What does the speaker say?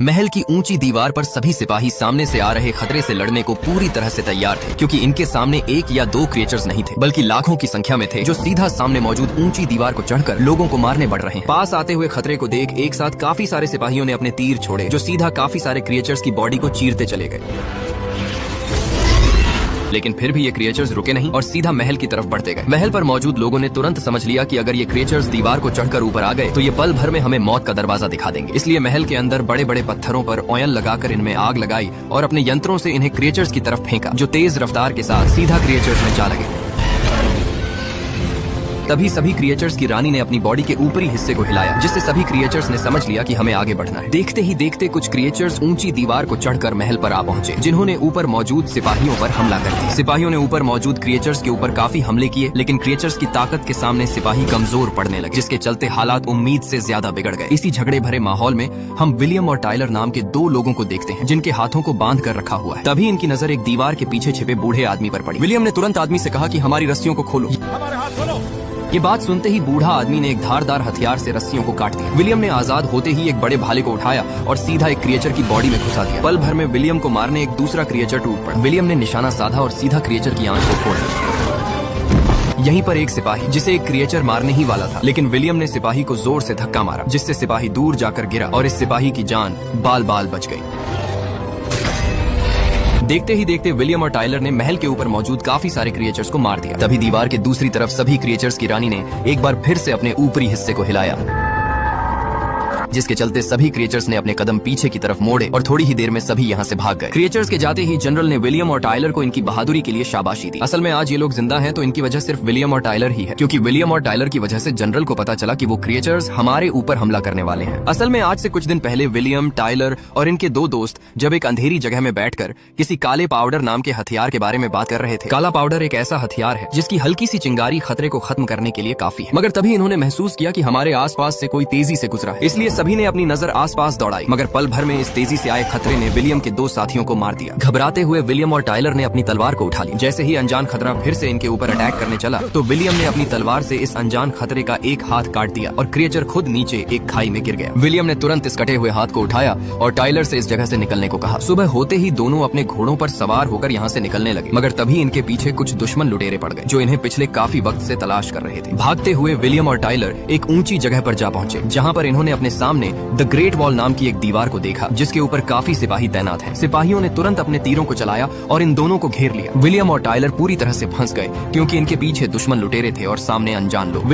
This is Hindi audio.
महल की ऊंची दीवार पर सभी सिपाही सामने से आ रहे खतरे से लड़ने को पूरी तरह से तैयार थे, क्योंकि इनके सामने एक या दो क्रिएचर्स नहीं थे बल्कि लाखों की संख्या में थे, जो सीधा सामने मौजूद ऊंची दीवार को चढ़कर लोगों को मारने बढ़ रहे हैं। पास आते हुए खतरे को देख एक साथ काफी सारे सिपाहियों ने अपने तीर छोड़े, जो सीधा काफी सारे क्रिएचर्स की बॉडी को चीरते चले गए। लेकिन फिर भी ये क्रिएचर्स रुके नहीं और सीधा महल की तरफ बढ़ते गए। महल पर मौजूद लोगों ने तुरंत समझ लिया कि अगर ये क्रिएचर्स दीवार को चढ़कर ऊपर आ गए तो ये पल भर में हमें मौत का दरवाजा दिखा देंगे। इसलिए महल के अंदर बड़े बड़े पत्थरों पर ऑयल लगाकर इनमें आग लगाई और अपने यंत्रों से इन्हें क्रिएचर्स की तरफ फेंका, जो तेज रफ्तार के साथ सीधा क्रिएचर्स में जा लगे। तभी सभी क्रिएचर्स की रानी ने अपनी बॉडी के ऊपरी हिस्से को हिलाया, जिससे सभी क्रिएचर्स ने समझ लिया कि हमें आगे बढ़ना है। देखते ही देखते कुछ क्रिएचर्स ऊंची दीवार को चढ़कर महल पर आ पहुंचे, जिन्होंने ऊपर मौजूद सिपाहियों पर हमला कर दिया। सिपाहियों ने ऊपर मौजूद क्रिएचर्स के ऊपर काफी हमले किए, लेकिन क्रिएचर्स की ताकत के सामने सिपाही कमजोर पड़ने लगे, जिसके चलते हालात उम्मीद से ज्यादा बिगड़ गए। इसी झगड़े भरे माहौल में हम विलियम और टायलर नाम के दो लोगों को देखते हैं, जिनके हाथों को बांध कर रखा हुआ है। तभी इनकी नजर एक दीवार के पीछे छिपे बूढ़े आदमी पर पड़ी। विलियम ने तुरंत आदमी से कहा कि हमारी रस्सियों को खोलो। हमारे हाथ खोलो। ये बात सुनते ही बूढ़ा आदमी ने एक धारदार हथियार से रस्सियों को काट दिया। विलियम ने आजाद होते ही एक बड़े भाले को उठाया और सीधा एक क्रिएचर की बॉडी में घुसा दिया। पल भर में विलियम को मारने एक दूसरा क्रिएचर टूट पड़ा। विलियम ने निशाना साधा और सीधा क्रिएचर की आंख को फोड़ दिया। यहीं पर एक सिपाही, जिसे एक क्रिएचर मारने ही वाला था, लेकिन विलियम ने सिपाही को जोर से धक्का मारा, जिससे सिपाही दूर जाकर गिरा और इस सिपाही की जान बाल बाल बच गई। देखते ही देखते विलियम और टायलर ने महल के ऊपर मौजूद काफी सारे क्रिएचर्स को मार दिया। तभी दीवार के दूसरी तरफ सभी क्रिएचर्स की रानी ने एक बार फिर से अपने ऊपरी हिस्से को हिलाया, जिसके चलते सभी क्रिएचर्स ने अपने कदम पीछे की तरफ मोड़े और थोड़ी ही देर में सभी यहाँ से भाग गए। क्रिएचर्स के जाते ही जनरल ने विलियम और टायलर को इनकी बहादुरी के लिए शाबाशी दी। असल में आज ये लोग जिंदा हैं तो इनकी वजह सिर्फ विलियम और टायलर ही है, क्योंकि विलियम और टायलर की वजह से जनरल को पता चला कि वो क्रिएचर्स हमारे ऊपर हमला करने वाले हैं। असल में आज से कुछ दिन पहले विलियम, टायलर और इनके दो दोस्त जब एक अंधेरी जगह में बैठकर किसी काले पाउडर नाम के हथियार के बारे में बात कर रहे थे। काला पाउडर एक ऐसा हथियार है जिसकी हल्की सी चिंगारी खतरे को खत्म करने के लिए काफी है, मगर तभी इन्होंने महसूस किया कि हमारे आसपास से कोई तेजी से गुजरा है। इसलिए सभी ने अपनी नजर आसपास दौड़ाई, मगर पल भर में इस तेजी से आए खतरे ने विलियम के दो साथियों को मार दिया। घबराते हुए विलियम और टायलर ने अपनी तलवार को उठा ली। जैसे ही अनजान खतरा फिर से इनके ऊपर अटैक करने चला तो विलियम ने अपनी तलवार से इस अनजान खतरे का एक हाथ काट दिया और क्रिएचर खुद नीचे एक खाई में गिर गया। विलियम ने तुरंत इस कटे हुए हाथ को उठाया और टायलर से इस जगह से निकलने को कहा। सुबह होते ही दोनों अपने घोड़ों पर सवार होकर यहाँ से निकलने लगे, मगर तभी इनके पीछे कुछ दुश्मन लुटेरे पड़ गए, जो इन्हें पिछले काफी वक्त से तलाश कर रहे थे। भागते हुए विलियम और टायलर एक ऊंची जगह पर जा पहुंचे, जहाँ पर इन्होंने अपने सामने द ग्रेट वॉल नाम की एक दीवार को देखा, जिसके ऊपर काफी सिपाही तैनात हैं। सिपाहियों ने तुरंत अपने तीरों को चलाया और इन दोनों को घेर लिया। विलियम और टायलर पूरी तरह से फंस गए, क्योंकि इनके पीछे दुश्मन लुटेरे थे और सामने अनजान लोग।